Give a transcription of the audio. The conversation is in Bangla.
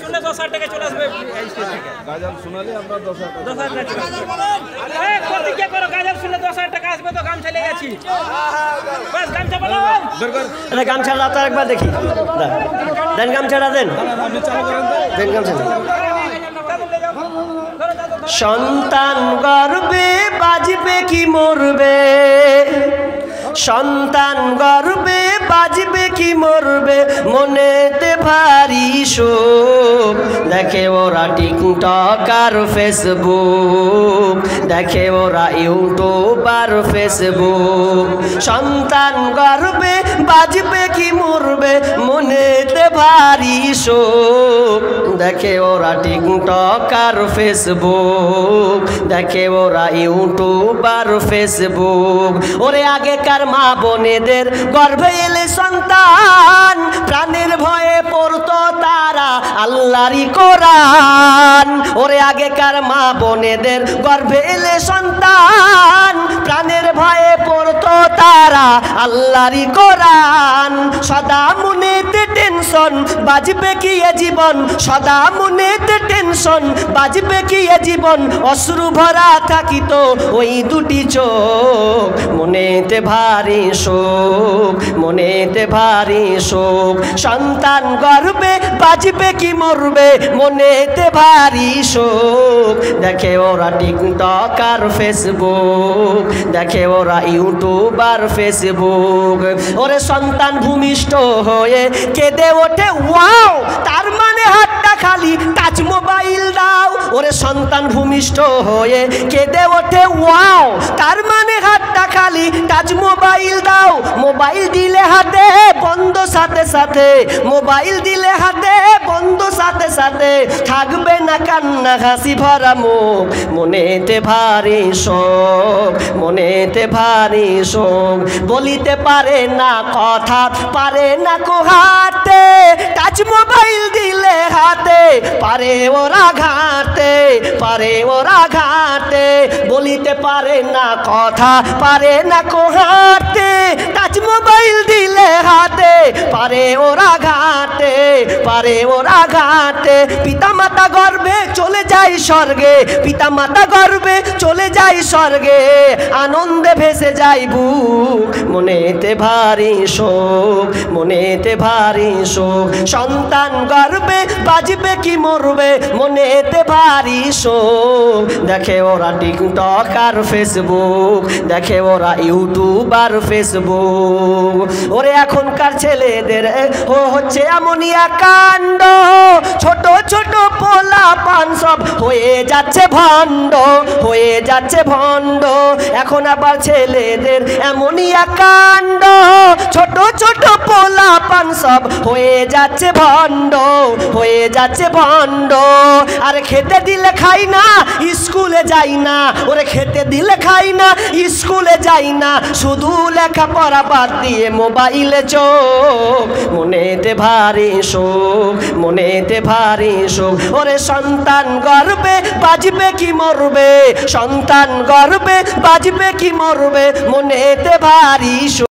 শুনলে 10,000 টাকা চলে আসবে গাজাল শোনালে আমরা 10,000 টাকা প্রতিজ্ঞা করো গাজাল শুনলে 10,000 টাকা আসবে তো গামছা লেগে গেছি বাস গামছা বলো আরে গামছাটা তো একবার দেখি দেন গামছাটা দেন আপনি চালু করেন তো দেন গামছাটা সন্তান গর্বে বাজবে কি মরবে সন্তান গর্বে বাজবে কি মরবে মনেতে ভারী শোক দেখে ওরা টিকটক আর ফেসবুক দেখে ওরা ইউটিউব আর ফেসবুক সন্তান গর্বে বাজবে কি মরবে মনেতে ভারী শোক দেখে ওরা টিকটক আর ফেসবুক দেখে ওরা ইউটিউব আর ফেসবুক ওরে আগেকার মা বোনেদের গর্ভে এলে সন্তান প্রাণের ভয়ে পড়তো তারা আল্লাহরই কোরআন ওরে আগেকার মা বোনেদের গর্ভে এলে সন্তান প্রাণের ভয়ে পড়তো তারা আল্লাহরই কোরআন সদা মনেতে টেনশন বাজবে কি এ জীবন সদা মনেতে টেনশন বাজবে কি এ জীবন অশ্রু ভরা থাকিত ওই দুটি চোখ মনেতে ভারী শোক মনেতে ভারী শোক সন্তান গর্বে বাজবে কি মরবে মনেতে ভারী শোক দেখে ওরা টিকটক আর ফেসবুক দেখে ওরা ইউটিউব আর ফেসবুক ওরে সন্তান ভূমিষ্ঠ হয়ে কেঁদে ওঠে ওয়াও তার মানে হাতটা খালি টাচ মোবাইল দাও ওরে সন্তান ভূমিষ্ঠ হয়ে কেঁদে ওঠে ওয়াও তার মানে হাতটা খালি টাচ মোবাইল দাও মোবাইল দিলে হাতে বন্ধ সাথে সাথে মোবাইল দিলে হাতে বন্ধ সাথে সাথে থাকবে না কান্না হাসি ভরা মুখ মনেতে ভারী শোক মনেতে ভারী শোক বলিতে পারে না কথা পারে না কোহাতে টাচ মোবাইল দিলে হাতে পারে ওরা ঘাটে পারে ওরা ঘাটে বলিতে পারে না কথা পারে না কোহাতে টাচ মোবাইল দিলে হাতে পারে ওরা ঘাটে পারে ওরা ঘাটে পিতা মাতা গর্ভে চলে যায় স্বর্গে পিতা মাতা গর্ভে চলে যায় স্বর্গে আনন্দে ভেসে যায় বুক মনেতে ভারী শোক মনেতে ভারী শোক সন্তান গর্ভে বাজবে কি মরবে মনেতে ভারী শোক দেখে ওরা টিকটক আর ফেসবুক দেখে ওরা ইউটিউব আর ফেসবুক ওরে এখনকার ছেলেদের হচ্ছে এমনিয়া কাণ্ড ছোট ছোট পোলা পান সব হয়ে যাচ্ছে ভণ্ড হয়ে যাচ্ছে ভণ্ড এখন আবার ছেলেদের এমনিয়া কাণ্ড ছোট ছোট পোলা পান সব হয়ে যাচ্ছে ভণ্ড হয়ে যাচ্ছে ভণ্ড আর খেতে দিলে খাই না স্কুলে যাই না ওরে খেতে দিলে খাই না স্কুলে যাই না শুধু লেখাপড়া বাদ দিয়ে মোবাইলে চোখ মনেতে ভারী শোক মনেতে ভারী শোক ওরে সন্তান গর্বে বাজবে কি মরবে সন্তান গর্বে বাজবে কি মরবে মনেতে ভারী শোক।